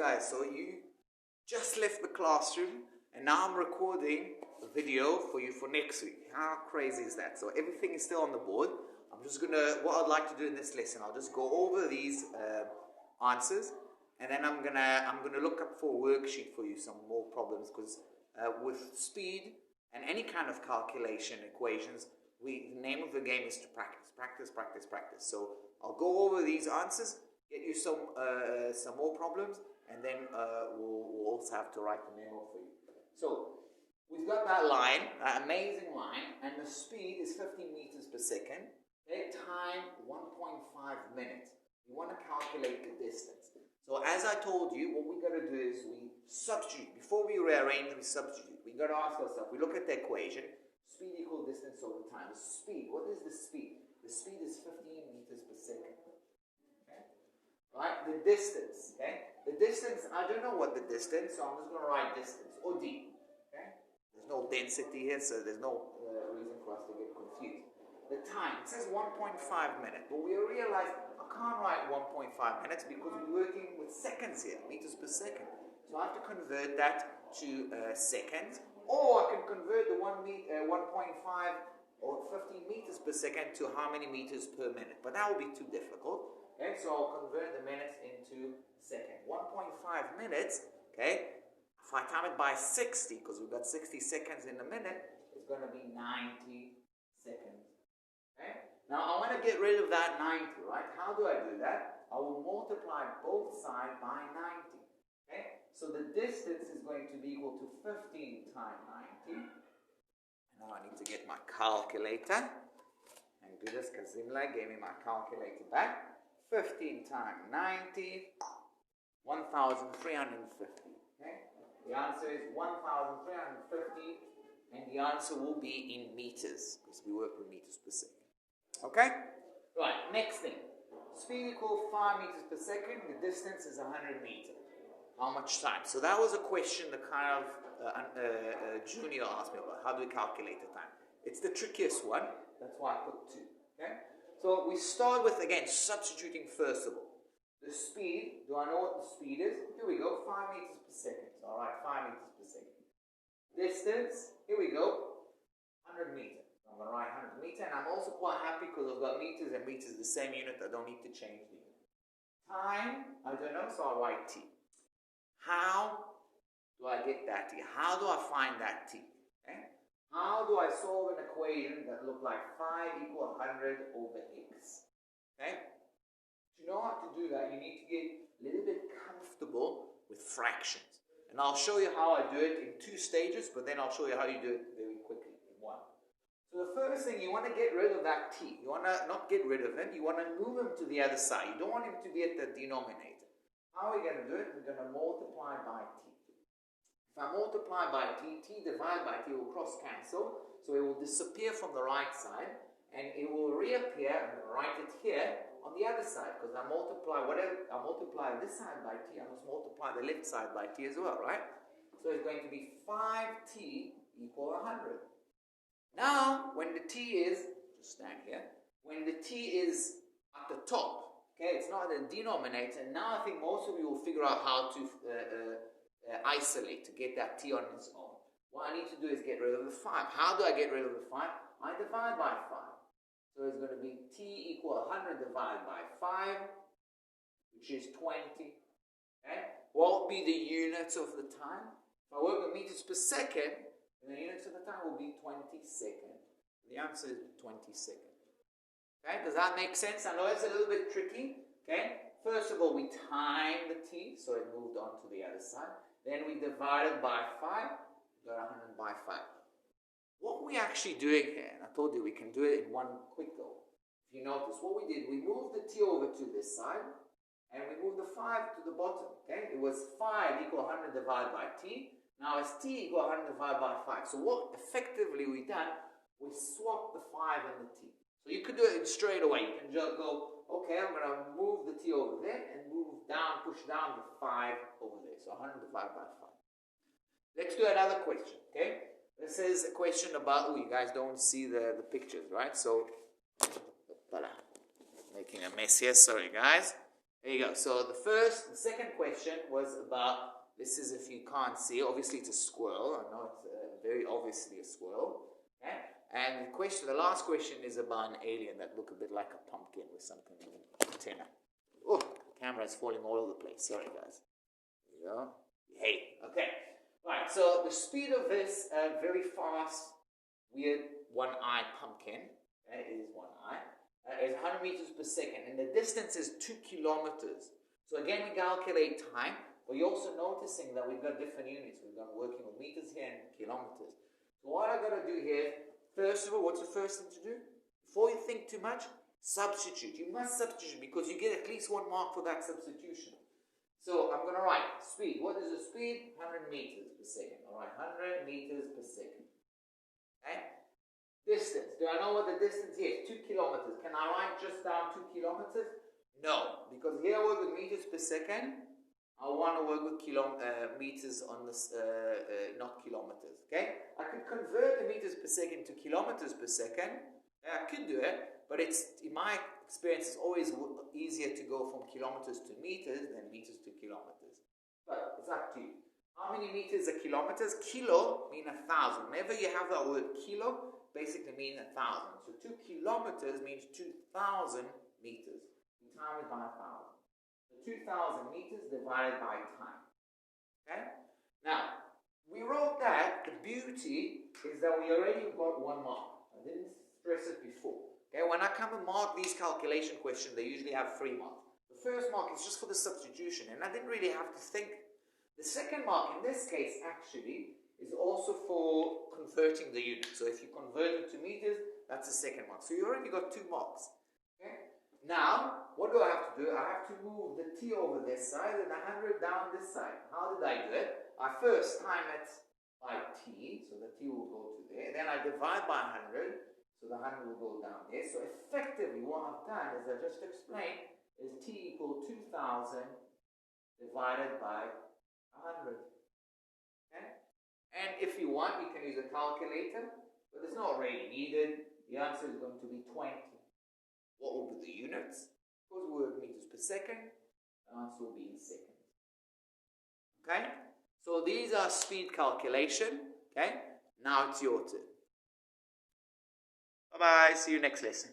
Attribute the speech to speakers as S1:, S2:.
S1: guys, so you just left the classroom and now I'm recording a video for you for next week. How crazy is that? So everything is still on the board. I'm just gonna, what I'd like to do in this lesson, I'll just go over these answers, and then I'm gonna look up for a worksheet for you, some more problems, because with speed and any kind of calculation equations, the name of the game is to practice. So I'll go over these answers, get you some more problems, and then we'll also have to write the memo for you. So we've got that line, that amazing line, and the speed is 15 meters per second. Okay, time 1.5 minutes. We want to calculate the distance. So as I told you, what we got to do is we substitute. Before we rearrange, we substitute. We got to ask ourselves, we look at the equation, speed equal distance over time. Speed, what is the speed? The speed is 15 meters per second. Okay? Right? The distance, okay? The distance, I don't know what the distance, so I'm just going to write distance, or d. Okay? There's no density here, so there's no reason for us to get confused. The time, it says 1.5 minutes, but we realize I can't write 1.5 minutes because we're working with seconds here, meters per second. So I have to convert that to seconds, or I can convert the 1.5 or 15 meters per second to how many meters per minute, but that will be too difficult. Okay, so I'll convert the minutes into seconds. 1.5 minutes, okay, if I time it by 60, because we've got 60 seconds in a minute, it's going to be 90 seconds. Okay? Now I want to get rid of that 90, right? How do I do that? I will multiply both sides by 90. Okay? So the distance is going to be equal to 15 times 90. And now I need to get my calculator. And do this because Zimla gave me my calculator back. 15 times 90, 1,350. Okay? The answer is 1,350, and the answer will be in meters because we work with meters per second. Okay? Right, next thing. Speed equals 5 meters per second. The distance is 100 meters. How much time? So that was a question the kind of junior asked me about. How do we calculate the time? It's the trickiest one. That's why I put 2. Okay? So we start with, again, substituting first of all. The speed, do I know what the speed is? Here we go, 5 meters per second. All right, 5 meters per second. Distance, here we go, 100 meters. I'm going to write 100 meters, and I'm also quite happy because I've got meters and meters the same unit. I don't need to change the unit. Time, I don't know, so I'll write t. How do I get that t? How do I find that t? Okay? How do I solve an equation that looks like 5 equal 100 over x? Okay? To know how to do that, you need to get a little bit comfortable with fractions. And I'll show you how I do it in 2 stages, but then I'll show you how you do it very quickly in 1. So the first thing, you want to get rid of that t. You want to not get rid of him, you want to move him to the other side. You don't want him to be at the denominator. How are we going to do it? We're going to multiply by t. If I multiply by t, t divided by t will cross cancel, so it will disappear from the right side, and it will reappear, I'm going to write it here, on the other side, because I multiply this side by t, I must multiply the left side by t as well, right? So it's going to be 5t equal 100. Now, when the t is, just stand here, when the t is at the top, okay, it's not the denominator, now I think most of you will figure out how to isolate to get that t on its own. What I need to do is get rid of the 5. How do I get rid of the 5? I divide by 5. So it's going to be t equal 100 divided by 5, which is 20. Okay? What will be the units of the time? If I work with meters per second, then the units of the time will be 20 seconds. The answer is 20 seconds. Okay? Does that make sense? I know it's a little bit tricky. Okay? First of all, we time the t, so it moved on to the other side. Then we divided by 5, got 100 by 5. What are we actually doing here? And I told you we can do it in one quick go. If you notice, what we did, we moved the t over to this side, and we moved the 5 to the bottom. Okay? It was 5 equal 100 divided by t. Now it's t equal 100 divided by 5. So what effectively we done, we swapped the 5 and the t. So you could do it straight away. You can just go, okay, I'm going to move the t over there and move down, push down the 5 over there. So 100 divided by 5. Let's do another question, okay? This is a question about, oh, you guys don't see the pictures, right? So, making a mess here, sorry guys. There you go. So the second question was about, this is if you can't see, obviously it's a squirrel. I know it's very obviously a squirrel. Okay? And the last question is about an alien that look a bit like a pumpkin with some kind of antenna. Oh, the camera is falling all over the place. Sorry, guys. There you go. Hey, okay. Right, so the speed of this very fast, weird one-eyed pumpkin, is one-eye, is 100 meters per second, and the distance is 2 kilometers. So again, we calculate time, but you're also noticing that we've got different units. We've got working with meters here and kilometers. So what I've got to do here, first of all, what's the first thing to do? Before you think too much, substitute. You must substitute because you get at least 1 mark for that substitution. So I'm going to write speed. What is the speed? 100 meters per second. All right, 100 meters per second. Okay? Distance. Do I know what the distance is? 2 kilometers. Can I write just down 2 kilometers? No, because here I work with meters per second. I want to work with meters on this, not kilometers. Okay? I could convert the meters per second to kilometers per second. I could do it, but it's, in my experience, it's always easier to go from kilometers to meters than meters to kilometers. But it's up to you. How many meters are kilometers? Kilo mean 1,000. Whenever you have that word kilo, basically mean 1,000. So 2 kilometers means 2,000 meters. We time it by 1,000. So 2,000 meters divided by time. Okay? Now, we wrote that. The beauty is that we already got 1 mark. I didn't stress it before. Okay, when I come and mark these calculation questions, they usually have 3 marks. The first mark is just for the substitution, and I didn't really have to think. The second mark, in this case, actually, is also for converting the unit. So if you convert it to meters, that's the second mark. So you already got 2 marks. Okay? Now, what do I have to do? I have to move the t over this side and the 100 down this side. How did I do it? I first time it by t, so the t will go to there. Then I divide by 100. So the 100 will go down there. So effectively what I've done is I just explained is t equal 2,000 divided by 100. Okay? And if you want, you can use a calculator, but it's not really needed. The answer is going to be 20. What will be the units? Because we work meters per second, the answer will be in seconds. Okay? So these are speed calculation. Okay? Now it's your turn. Bye-bye. See you next lesson.